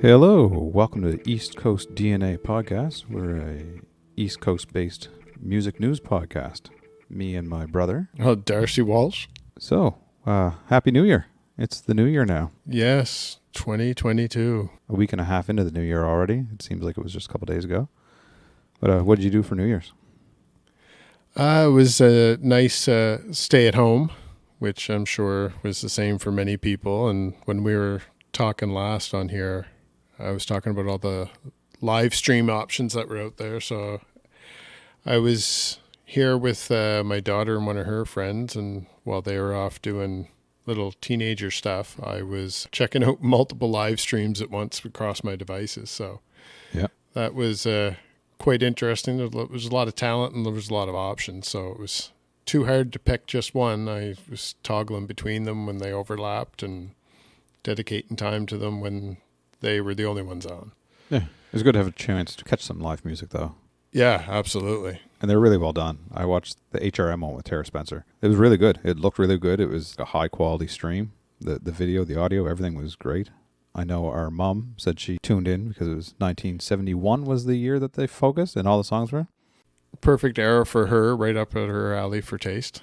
Hello, welcome to the East Coast DNA podcast. We're a East Coast based music news podcast. Me and my brother. Oh, Darcy Walsh. So, Happy New Year. It's the new year now. Yes, 2022. A week and a half into the new year already. It seems like it was just a couple days ago. But what did you do for New Year's? It was a nice stay at home, which I'm sure was the same for many people. And when we were talking last on here, I was talking about all the live stream options that were out there. So I was here with my daughter and one of her friends, and while they were off doing little teenager stuff, I was checking out multiple live streams at once across my devices. So yeah, that was quite interesting. There was a lot of talent and there was a lot of options. So it was too hard to pick just one. I was toggling between them when they overlapped and dedicating time to them when they were the only ones on. Yeah, it was good to have a chance to catch some live music though. Yeah, absolutely. And they're really well done. I watched the HRM one with Tara Spencer. It was really good. It looked really good. It was a high quality stream. The video, the audio, everything was great. I know our mom said she tuned in because it was 1971 was the year that they focused and all the songs were. Perfect era for her, right up at her alley for taste.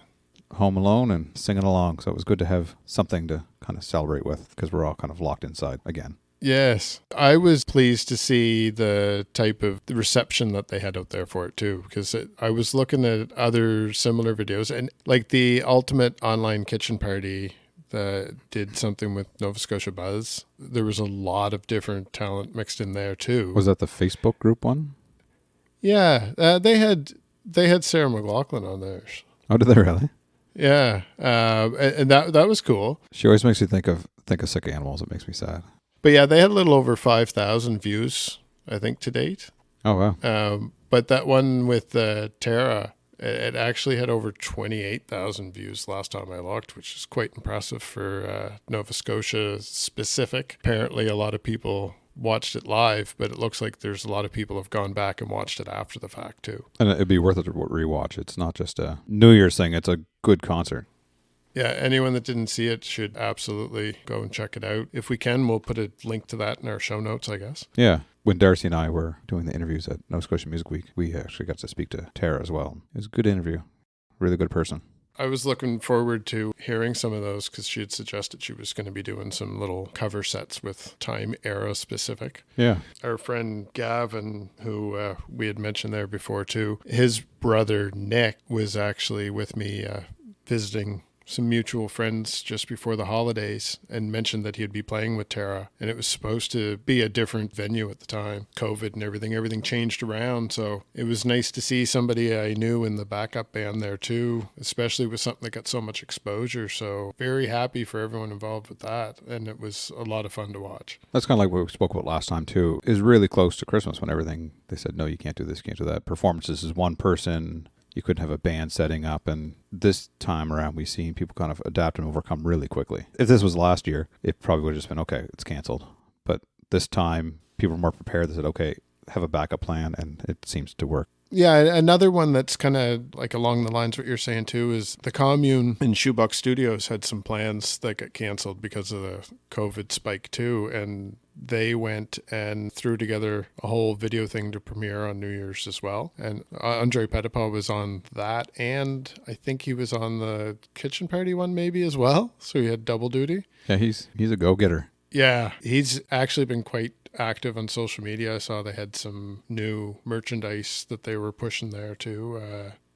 Home alone and singing along. So it was good to have something to kind of celebrate with because we're all kind of locked inside again. Yes. I was pleased to see the type of reception that they had out there for it too, because I was looking at other similar videos and like the Ultimate Online Kitchen Party that did something with Nova Scotia Buzz. There was a lot of different talent mixed in there too. Was that the Facebook group one? Yeah. They had Sarah McLachlan on theirs. Oh, did they really? Yeah. And that was cool. She always makes me think of sick animals. It makes me sad. But yeah, they had a little over 5,000 views, I think, to date. Oh, wow. But that one with Tara, it actually had over 28,000 views last time I looked, which is quite impressive for Nova Scotia specific. Apparently, a lot of people watched it live, but it looks like there's a lot of people have gone back and watched it after the fact, too. And it'd be worth it to rewatch. It's not just a New Year's thing. It's a good concert. Yeah, anyone that didn't see it should absolutely go and check it out. If we can, we'll put a link to that in our show notes, I guess. Yeah. When Darcy and I were doing the interviews at Nova Scotia Music Week, we actually got to speak to Tara as well. It was a good interview. Really good person. I was looking forward to hearing some of those because she had suggested she was going to be doing some little cover sets with time era specific. Yeah. Our friend Gavin, who we had mentioned there before too, his brother Nick was actually with me visiting some mutual friends just before the holidays and mentioned that he'd be playing with Tara, and it was supposed to be a different venue at the time. COVID and everything changed around, so it was nice to see somebody I knew in the backup band there too, especially with something that got so much exposure. So very happy for everyone involved with that, and it was a lot of fun to watch. That's kind of like what we spoke about last time too. Is really close to Christmas when everything, they said, no, you can't do this, you can't do that. Performances is one person. You couldn't have a band setting up, and this time around we've seen people kind of adapt and overcome really quickly. If this was last year, it probably would have just been, okay, it's canceled. But this time, people were more prepared. They said, okay, have a backup plan, and it seems to work. Yeah, another one that's kind of like along the lines of what you're saying too is the Commune in Shoebox Studios had some plans that got canceled because of the COVID spike too, and they went and threw together a whole video thing to premiere on New Year's as well. And Andre Petitpas was on that, and I think he was on the Kitchen Party one maybe as well, so he had double duty. Yeah, he's a go-getter. Yeah, he's actually been quite active on social media. I saw they had some new merchandise that they were pushing there too.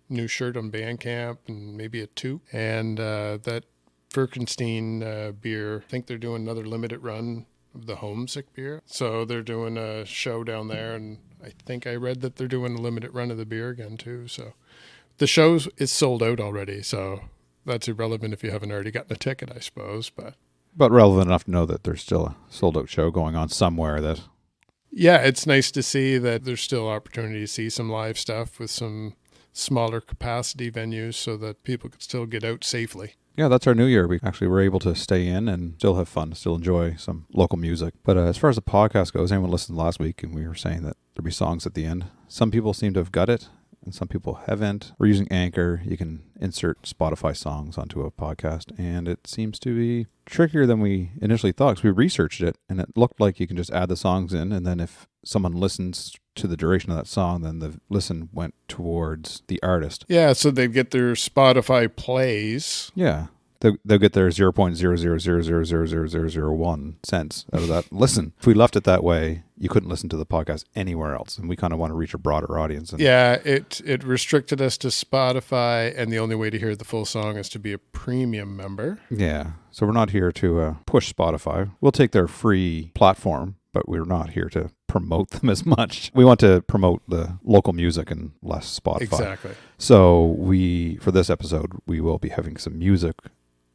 New shirt on Bandcamp and maybe a toque. And that Firkenstein beer, I think they're doing another limited run of the Homesick beer. So they're doing a show down there, and I think I read that they're doing a limited run of the beer again too. So the show is sold out already, so that's irrelevant if you haven't already gotten a ticket, I suppose, But relevant enough to know that there's still a sold-out show going on somewhere that... Yeah, it's nice to see that there's still opportunity to see some live stuff with some smaller capacity venues so that people can still get out safely. Yeah, that's our new year. We actually were able to stay in and still have fun, still enjoy some local music. But as far as the podcast goes, anyone listened last week and we were saying that there'd be songs at the end. Some people seem to have got it, and some people haven't. We're using Anchor. You can insert Spotify songs onto a podcast, and it seems to be trickier than we initially thought, because we researched it, and it looked like you can just add the songs in, and then if someone listens to the duration of that song, then the listen went towards the artist. Yeah, so they'd get their Spotify plays. Yeah. They'll get their 0.000000001 cents out of that listen. If we left it that way, you couldn't listen to the podcast anywhere else, and we kind of want to reach a broader audience. Yeah, it restricted us to Spotify, and the only way to hear the full song is to be a premium member. Yeah, so we're not here to push Spotify. We'll take their free platform, but we're not here to promote them as much. We want to promote the local music and less Spotify. Exactly. So for this episode, we will be having some music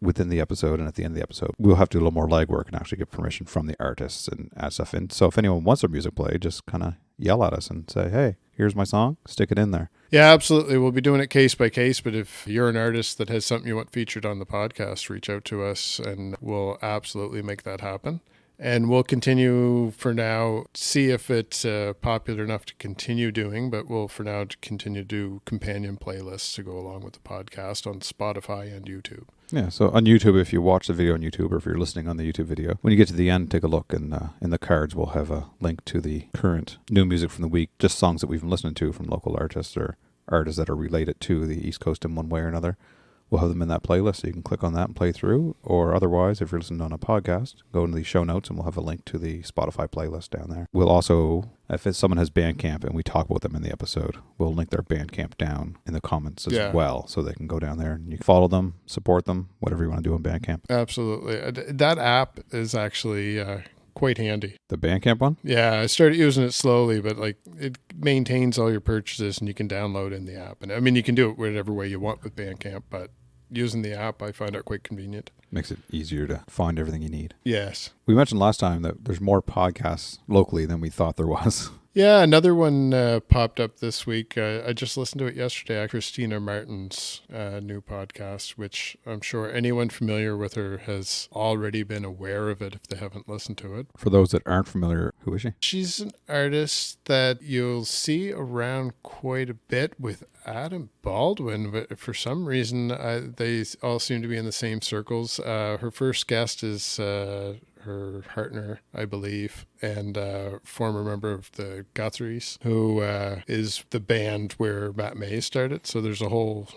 within the episode, and at the end of the episode, we'll have to do a little more legwork and actually get permission from the artists and add stuff in. So if anyone wants their music played, just kind of yell at us and say, hey, here's my song, stick it in there. Yeah, absolutely. We'll be doing it case by case, but if you're an artist that has something you want featured on the podcast, reach out to us and we'll absolutely make that happen. And we'll continue for now, see if it's popular enough to continue doing, but we'll for now continue to do companion playlists to go along with the podcast on Spotify and YouTube. Yeah, so on YouTube, if you watch the video on YouTube, or if you're listening on the YouTube video, when you get to the end, take a look, and in the cards, we'll have a link to the current new music from the week, just songs that we've been listening to from local artists or artists that are related to the East Coast in one way or another. We'll have them in that playlist, so you can click on that and play through. Or otherwise, if you're listening on a podcast, go into the show notes and we'll have a link to the Spotify playlist down there. We'll also, if someone has Bandcamp and we talk about them in the episode, we'll link their Bandcamp down in the comments as well, so they can go down there and you can follow them, support them, whatever you want to do on Bandcamp. Absolutely. That app is actually quite handy. The Bandcamp one? Yeah, I started using it slowly, but like it maintains all your purchases and you can download in the app. And I mean, you can do it whatever way you want with Bandcamp, but using the app, I find it quite convenient. Makes it easier to find everything you need. Yes. We mentioned last time that there's more podcasts locally than we thought there was. Yeah, another one popped up this week. I just listened to it yesterday. Christina Martin's new podcast, which I'm sure anyone familiar with her has already been aware of it if they haven't listened to it. For those that aren't familiar, who is she? She's an artist that you'll see around quite a bit with Adam Baldwin, but for some reason they all seem to be in the same circles. Her first guest is her partner, I believe, and former member of the Guthries, who is the band where Matt May started. So there's a whole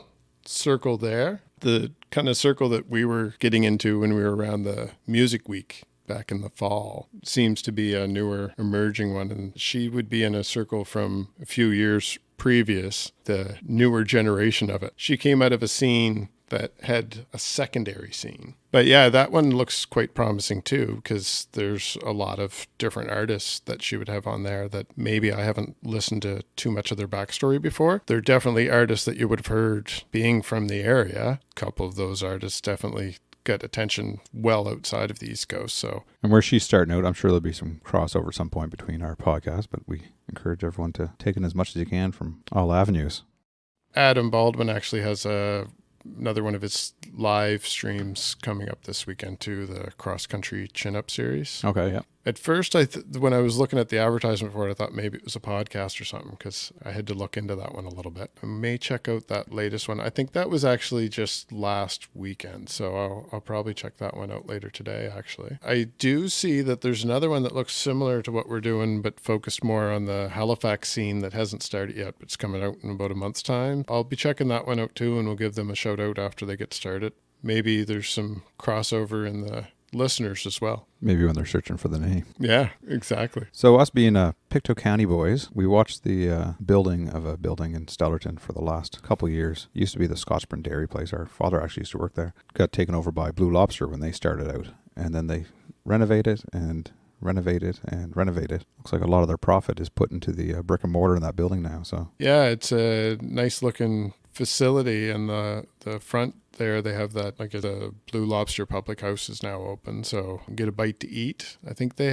circle there. The kind of circle that we were getting into when we were around the Music Week back in the fall seems to be a newer emerging one. And she would be in a circle from a few years previous, the newer generation of it. She came out of a scene that had a secondary scene. But yeah, that one looks quite promising too, because there's a lot of different artists that she would have on there that maybe I haven't listened to too much of their backstory before. They're definitely artists that you would have heard being from the area. A couple of those artists definitely got attention well outside of the East Coast. So, and where she's starting out, I'm sure there'll be some crossover at some point between our podcasts, but we encourage everyone to take in as much as you can from all avenues. Adam Baldwin actually has another one of his live streams coming up this weekend too, the Cross Country Chin Up series. Okay, yeah. At first, when I was looking at the advertisement for it, I thought maybe it was a podcast or something, because I had to look into that one a little bit. I may check out that latest one. I think that was actually just last weekend, so I'll probably check that one out later today, actually. I do see that there's another one that looks similar to what we're doing, but focused more on the Halifax scene that hasn't started yet, but it's coming out in about a month's time. I'll be checking that one out too, and we'll give them a shout out after they get started. Maybe there's some crossover in the listeners as well. Maybe when they're searching for the name. Yeah, exactly. So us being Pictou County boys, we watched the building of a building in Stellarton for the last couple of years. It used to be the Scotchburn Dairy place. Our father actually used to work there. Got taken over by Blue Lobster when they started out. And then they renovated and renovated and renovated. Looks like a lot of their profit is put into the brick and mortar in that building now. So yeah, it's a nice looking facility, and the front there they have that, like, the Blue Lobster Public House is now open, so get a bite to eat. I think they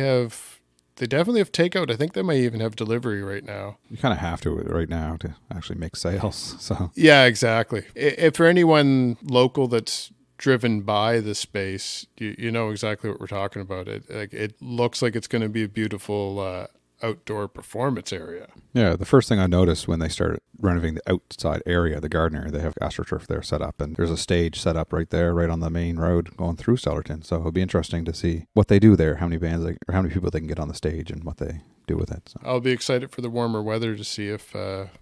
definitely have takeout. I think they might even have delivery right now. You kind of have to right now to actually make sales. So yeah, exactly. If for anyone local that's driven by the space, you know exactly what we're talking about. It looks like it's going to be a beautiful outdoor performance area. Yeah, the first thing I noticed when they started renovating the outside area, the garden area. They have AstroTurf there set up, and there's a stage set up right there, right on the main road going through Stellarton. So it'll be interesting to see what they do there, how many bands or how many people they can get on the stage, and what they do with it. So. I'll be excited for the warmer weather to see if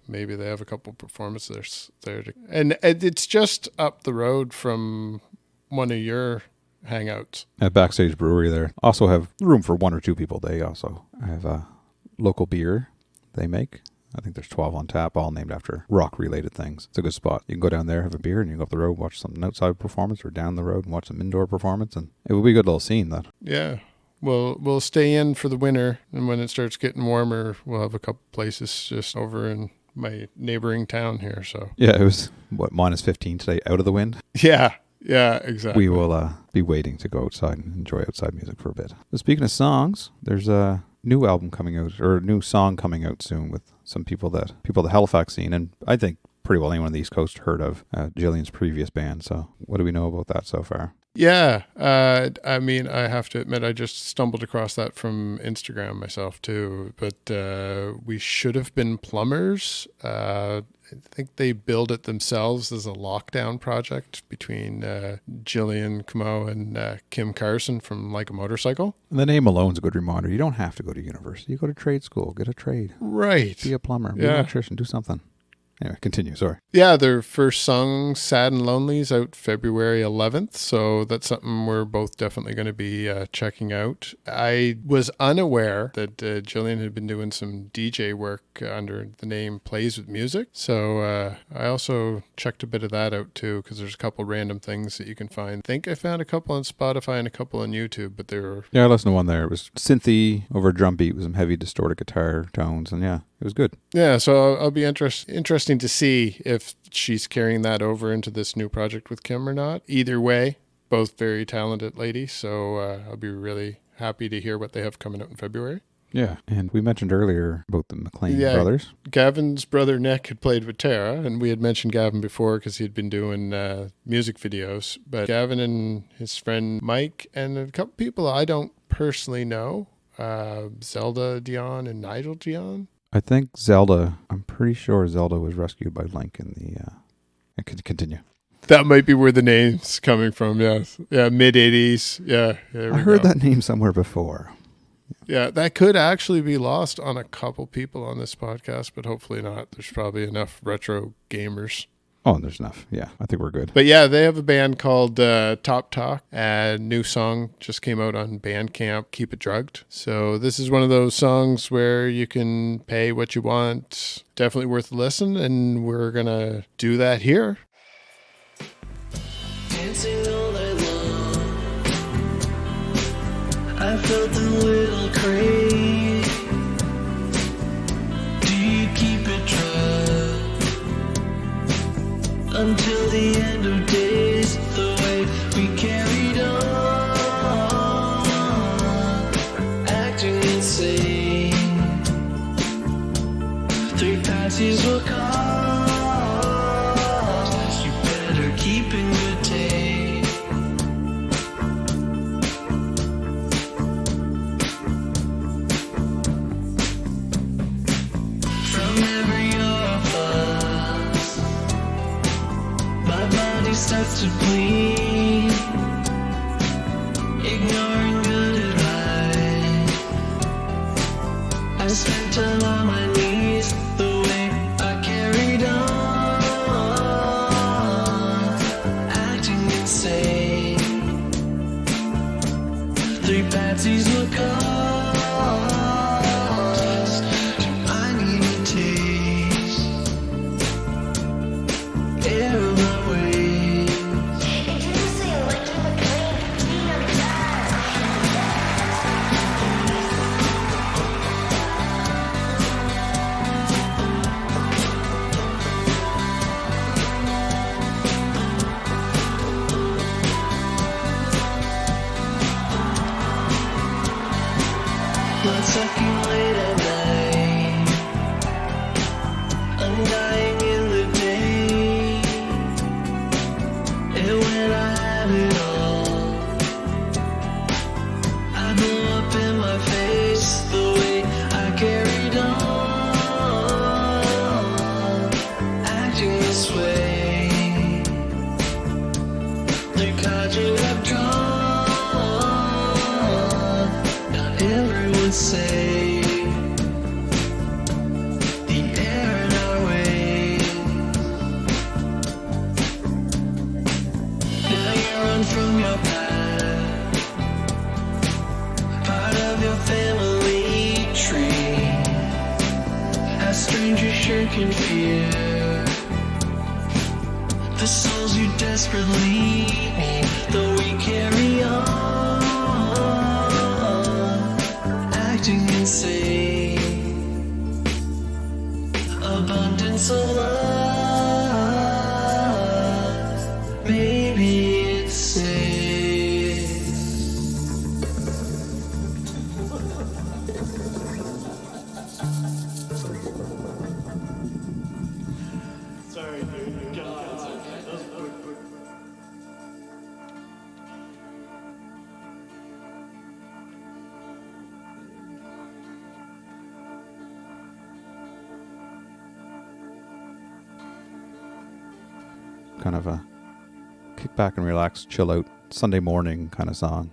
maybe they have a couple performances there. And it's just up the road from one of your hangouts. At Backstage Brewery there. Also have room for 1 or 2 people. They also have a local beer they make. I think there's 12 on tap, all named after rock-related things. It's a good spot. You can go down there, have a beer, and you can go up the road, watch some outside performance, or down the road and watch some indoor performance, and it will be a good little scene, that. Yeah. We'll stay in for the winter, and when it starts getting warmer, we'll have a couple places just over in my neighboring town here. So Yeah, it was, minus 15 today, out of the wind? Yeah, exactly. We will be waiting to go outside and enjoy outside music for a bit. But speaking of songs, there's a new album coming out, or a new song coming out soon with some people the Halifax scene, and I think pretty well anyone on the East Coast heard of Jillian's previous band. So what do we know about that so far? Yeah, I mean, I have to admit, I just stumbled across that from Instagram myself too. But We Should Have Been Plumbers. I think they billed it themselves as a lockdown project between Jillian Camo and Kim Carson from Like a Motorcycle. And the name alone's a good reminder. You don't have to go to university. You go to trade school, get a trade. Right. Be a plumber, be an electrician, do something. Anyway, continue, sorry. Yeah, their first song, Sad and Lonely, is out February 11th, so that's something we're both definitely going to be checking out. I was unaware that Jillian had been doing some DJ work under the name Plays with Music, so I also checked a bit of that out too, because there's a couple random things that you can find. I think I found a couple on Spotify and a couple on YouTube, but they were... Yeah, I listened to one there. It was synthy over a drum beat with some heavy distorted guitar tones, and yeah, it was good. Yeah, so I'll be interesting to see if she's carrying that over into this new project with Kim or not. Either way, both very talented ladies, so I'll be really happy to hear what they have coming out in February. Yeah, and we mentioned earlier about the McLean brothers. Gavin's brother Nick had played with Tara, and we had mentioned Gavin before because he'd been doing music videos. But Gavin and his friend Mike and a couple people I don't personally know, Zelda Dion and Nigel Dion. I think I'm pretty sure Zelda was rescued by Link in the... I could continue. That might be where the name's coming from, yes. Yeah, mid-80s. Yeah, I heard that name somewhere before. Yeah, that could actually be lost on a couple people on this podcast, but hopefully not. There's probably enough retro gamers. Oh, there's enough. Yeah, I think we're good. But yeah, they have a band called Top Talk. A new song just came out on Bandcamp, Keep It Drugged. So this is one of those songs where you can pay what you want. Definitely worth a listen, and we're going to do that here. Dancing all night long, I felt a little crazy. Do you keep it drugged until the end of days? The way we carried on, acting insane. 3 passes will cost. You better keep in good taste. From every orifice, my body starts to bleed, ignoring good advice. I spent time on my knees, the way I carried on, acting insane. 3 patsies will cost. Do I need a taste? Air of my ways. Introducing electric McLean Queen of Jazz. Blood sucking late at night, undying in the day. And when I have it all, I blow up in my face. The way I carried on, say the air in our way. Now you run from your past, part of your family tree. As strangers sure can fear the souls you desperately need, though we carry on, acting insane. Abundance of love, maybe it's safe. Sorry, dude. God. Kind of a kick back and relax, chill out, Sunday morning kind of song.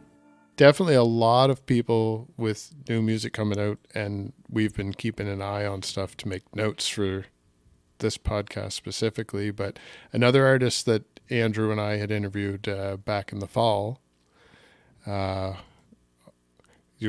Definitely a lot of people with new music coming out, and we've been keeping an eye on stuff to make notes for this podcast specifically. But another artist that Andrew and I had interviewed back in the fall, you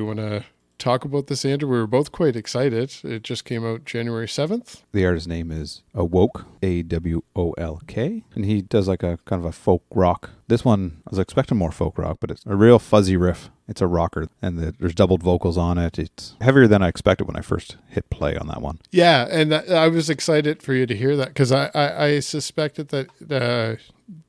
want to talk about this, Andrew? We were both quite excited. It just came out January 7th. The artist's name is Awoke, A-W-O-L-K, and he does like a kind of a folk rock. This one, I was expecting more folk rock, but it's a real fuzzy riff. It's a rocker, and there's doubled vocals on it. It's heavier than I expected when I first hit play on that one. Yeah, and I was excited for you to hear that, because I suspected that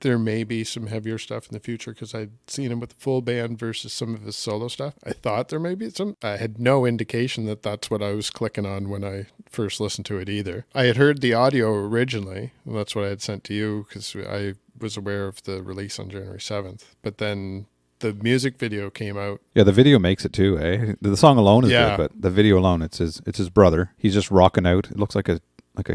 there may be some heavier stuff in the future, because I'd seen him with the full band versus some of his solo stuff. I thought there may be some. I had no indication that that's what I was clicking on when I first listened to it either. I had heard the audio originally, and that's what I had sent to you, because I was aware of the release on January 7th. But then the music video came out. Yeah, the video makes it too, eh? The song alone is Yeah. good, but the video alone, it's his brother. He's just rocking out. It looks like a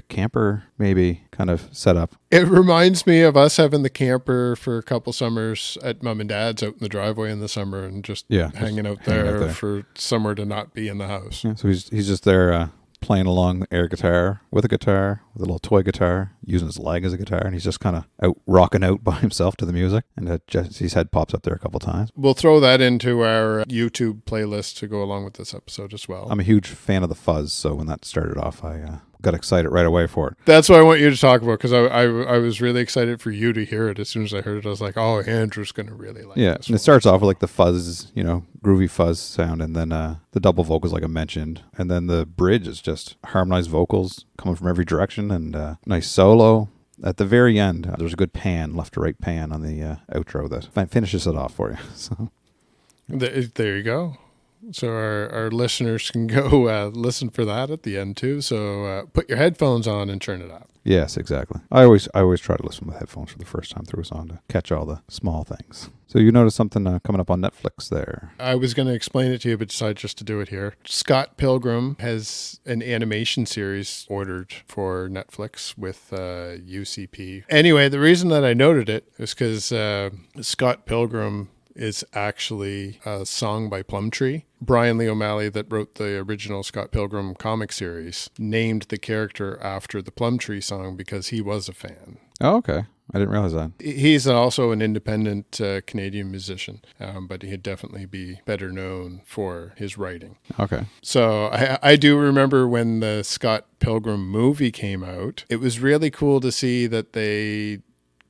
camper, maybe, kind of setup. It reminds me of us having the camper for a couple summers at mom and dad's out in the driveway in the summer, and just hanging out there for somewhere to not be in the house. Yeah, so he's just there playing along the air guitar with a little toy guitar, using his leg as a guitar, and he's just kind of out rocking out by himself to the music, and his head pops up there a couple times. We'll throw that into our YouTube playlist to go along with this episode as well. I'm a huge fan of the fuzz, so when that started off, I got excited right away for it. That's what I want you to talk about, because I was really excited for you to hear it. As soon as I heard it, I was like, oh, Andrew's going to really like Yeah, this and it starts off with like the fuzz, groovy fuzz sound, and then the double vocals like I mentioned, and then the bridge is just harmonized vocals coming from every direction, and nice solo. At the very end, there's a good pan, left to right pan on the outro that finishes it off for you. So There you go. So our listeners can go listen for that at the end too. So put your headphones on and turn it up. yes, exactly. I always try to listen with headphones for the first time through a song to catch all the small things. So you noticed something coming up on Netflix there. I was going to explain it to you, but decided just to do it here. Scott Pilgrim has an animation series ordered for Netflix with UCP. Anyway, the reason that I noted it is because Scott Pilgrim is actually a song by Plumtree. Brian Lee O'Malley, that wrote the original Scott Pilgrim comic series, named the character after the Plumtree song because he was a fan. Oh, okay. I didn't realize that. He's also an independent Canadian musician, but he'd definitely be better known for his writing. Okay. So I do remember when the Scott Pilgrim movie came out, it was really cool to see that they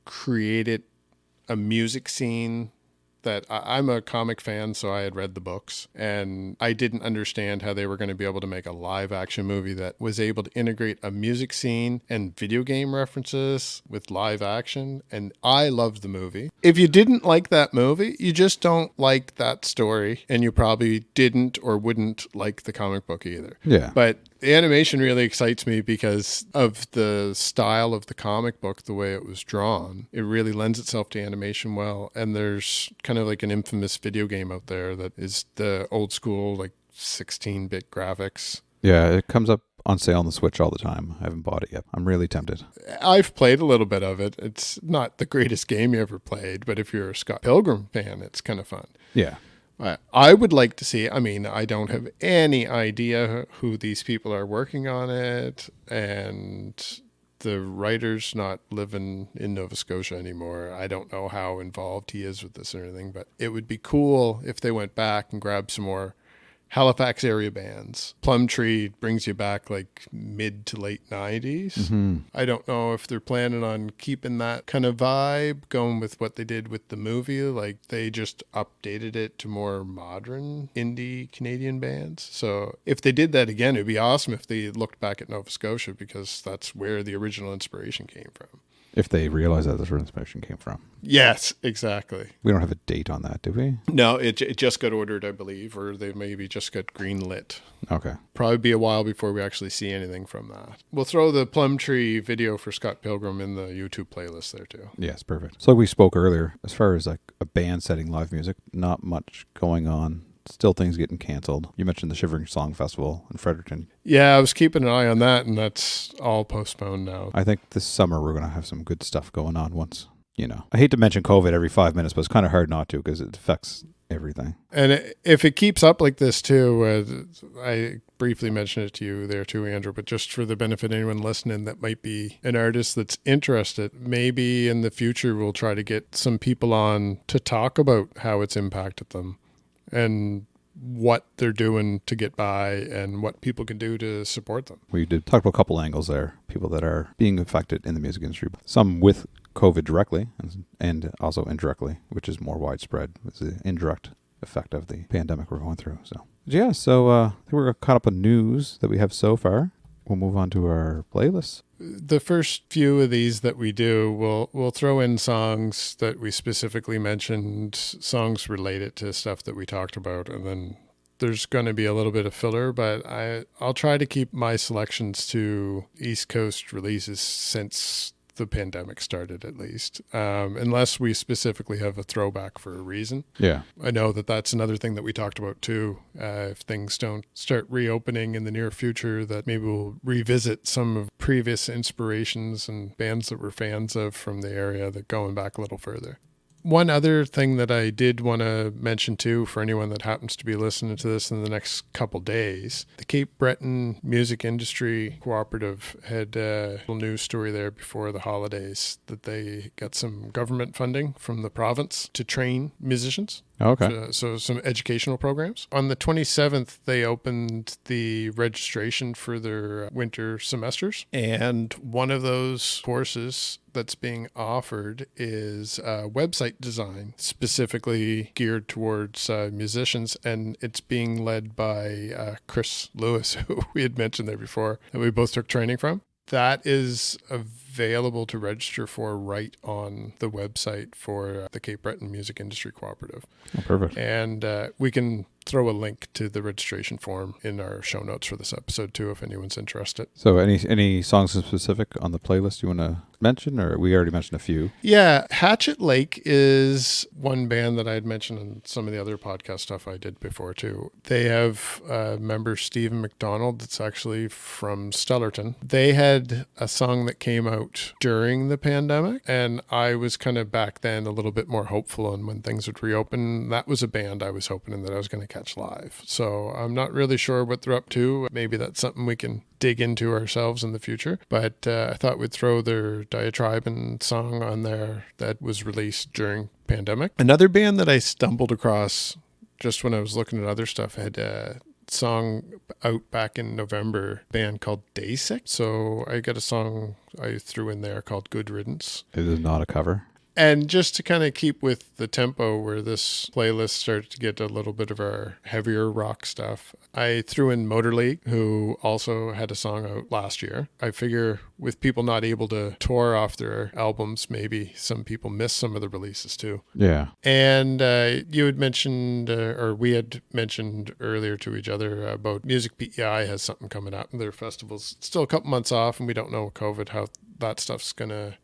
created a music scene that I'm a comic fan, so I had read the books, and I didn't understand how they were going to be able to make a live action movie that was able to integrate a music scene and video game references with live action. And I loved the movie. If you didn't like that movie, you just don't like that story, and you probably didn't or wouldn't like the comic book either. Yeah. But the animation really excites me because of the style of the comic book, the way it was drawn. It really lends itself to animation well. And there's kind of like an infamous video game out there that is the old school, like 16-bit graphics. Yeah, it comes up on sale on the Switch all the time. I haven't bought it yet. I'm really tempted. I've played a little bit of it. It's not the greatest game you ever played, but if you're a Scott Pilgrim fan, it's kind of fun. Yeah. I would like to see, I mean, I don't have any idea who these people are working on it, and the writer's not living in Nova Scotia anymore. I don't know how involved he is with this or anything, but it would be cool if they went back and grabbed some more Halifax area bands. Plum Tree brings you back like mid to late 90s. I don't know if they're planning on keeping that kind of vibe, going with what they did with the movie. Like they just updated it to more modern indie Canadian bands. So if they did that again, it'd be awesome if they looked back at Nova Scotia, because that's where the original inspiration came from. If they realize that that's where inspiration came from. Yes, exactly. We don't have a date on that, do we? No, it just got ordered, I believe, or they maybe just got greenlit. Okay. Probably be a while before we actually see anything from that. We'll throw the Plum Tree video for Scott Pilgrim in the YouTube playlist there too. Yes, perfect. So like we spoke earlier, as far as like a band setting live music, not much going on. Still things getting canceled. You mentioned the Shivering Song Festival in Fredericton. Yeah, I was keeping an eye on that, and that's all postponed now. I think this summer we're going to have some good stuff going on once, you know. I hate to mention COVID every 5 minutes, but it's kind of hard not to because it affects everything. And if it keeps up like this too, I briefly mentioned it to you there too, Andrew, but just for the benefit of anyone listening that might be an artist that's interested, maybe in the future we'll try to get some people on to talk about how it's impacted them and what they're doing to get by and what people can do to support them. We did talk about a couple angles there, people that are being affected in the music industry, some with COVID directly and also indirectly, which is more widespread. It's the indirect effect of the pandemic we're going through. So I think we're caught up on news that we have so far. We'll move on to our playlist. The first few of these that we do, we'll throw in songs that we specifically mentioned, songs related to stuff that we talked about, and then there's going to be a little bit of filler, but I'll try to keep my selections to East Coast releases since the pandemic started, at least, unless we specifically have a throwback for a reason. Yeah. I know that that's another thing that we talked about too. If things don't start reopening in the near future, that maybe we'll revisit some of previous inspirations and bands that we're fans of from the area, that going back a little further. One other thing that I did want to mention too, for anyone that happens to be listening to this in the next couple days, the Cape Breton Music Industry Cooperative had a little news story there before the holidays that they got some government funding from the province to train musicians. Okay. So some educational programs. On the 27th, they opened the registration for their winter semesters. And one of those courses that's being offered is website design, specifically geared towards musicians. And it's being led by Chris Lewis, who we had mentioned there before, that we both took training from. That is available to register for right on the website for the Cape Breton Music Industry Cooperative. Oh, perfect. And we can throw a link to the registration form in our show notes for this episode too, if anyone's interested. So any songs in specific on the playlist you want to mention, or we already mentioned a few? Yeah, Hatchet Lake is one band that I had mentioned in some of the other podcast stuff I did before too. They have a member, Stephen McDonald, that's actually from Stellarton. They had a song that came out during the pandemic, and I was kind of back then a little bit more hopeful on when things would reopen. That was a band I was hoping that I was going to catch live. So I'm not really sure what they're up to. Maybe that's something we can dig into ourselves in the future. But I thought we'd throw their Diatribe and song on there that was released during pandemic. Another band that I stumbled across just when I was looking at other stuff had a song out back in November, a band called Day Sick. So I got a song I threw in there called Good Riddance. It is not a cover. And just to kind of keep with the tempo where this playlist started to get a little bit of our heavier rock stuff, I threw in Motor League, who also had a song out last year. I figure with people not able to tour off their albums, maybe some people miss some of the releases too. Yeah. And you had mentioned, or we had mentioned earlier to each other about Music PEI has something coming up. Their festival's still a couple months off, and we don't know with COVID how that stuff's going to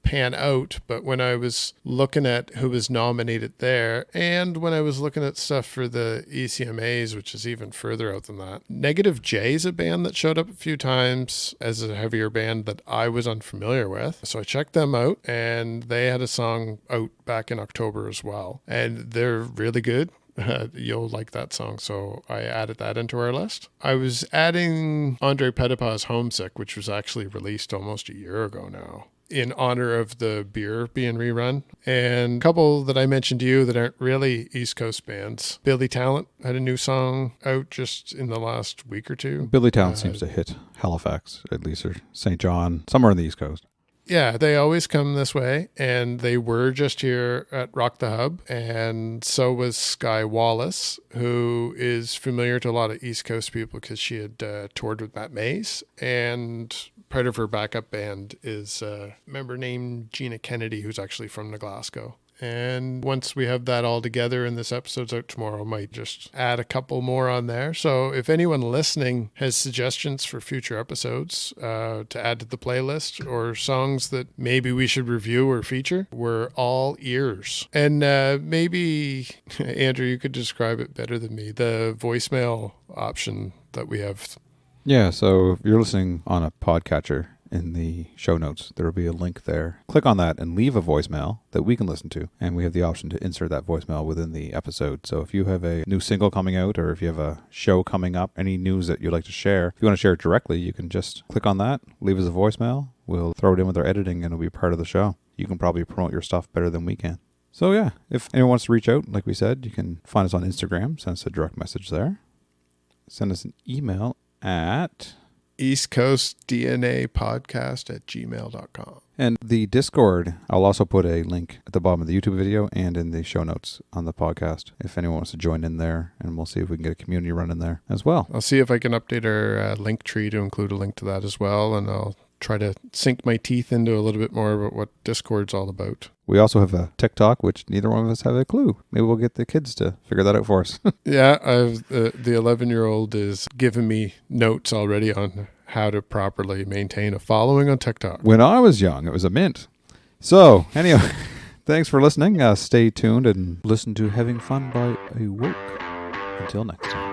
pan out. But when I was looking at who was nominated there, and when I was looking at stuff for the ECMAs, which is even further out than that, Negative J is a band that showed up a few times as a heavier band that I was unfamiliar with. So I checked them out, and they had a song out back in October as well. And they're really good. you'll like that song. So I added that into our list. I was adding Andre Petitpas' Homesick, which was actually released almost a year ago now, in honor of the beer being rerun. And a couple that I mentioned to you that aren't really East Coast bands. Billy Talent had a new song out just in the last week or two. Billy Town seems to hit Halifax, at least, or St. John, somewhere on the East Coast. Yeah, they always come this way, and they were just here at Rock the Hub, and so was Sky Wallace, who is familiar to a lot of East Coast people because she had toured with Matt Mays, and part of her backup band is a member named Gina Kennedy, who's actually from New Glasgow. And once we have that all together and this episode's out tomorrow, I might just add a couple more on there. So if anyone listening has suggestions for future episodes to add to the playlist or songs that maybe we should review or feature, we're all ears. And maybe, Andrew, you could describe it better than me, the voicemail option that we have. Yeah, so if you're listening on a podcatcher, in the show notes, there will be a link there. Click on that and leave a voicemail that we can listen to. And we have the option to insert that voicemail within the episode. So if you have a new single coming out, or if you have a show coming up, any news that you'd like to share, if you want to share it directly, you can just click on that, leave us a voicemail. We'll throw it in with our editing and it'll be part of the show. You can probably promote your stuff better than we can. So yeah, if anyone wants to reach out, like we said, you can find us on Instagram, send us a direct message there. Send us an email at East Coast DNA Podcast at gmail.com. And the Discord, I'll also put a link at the bottom of the YouTube video and in the show notes on the podcast if anyone wants to join in there, and we'll see if we can get a community running there as well. I'll see if I can update our link tree to include a link to that as well, and I'll try to sink my teeth into a little bit more about what Discord's all about. We also have a TikTok, which neither one of us have a clue. Maybe we'll get the kids to figure that out for us. Yeah, the 11-year-old is giving me notes already on how to properly maintain a following on TikTok. When I was young, it was a mint. So, anyway, thanks for listening. Stay tuned and listen to Having Fun by Awoke. Until next time.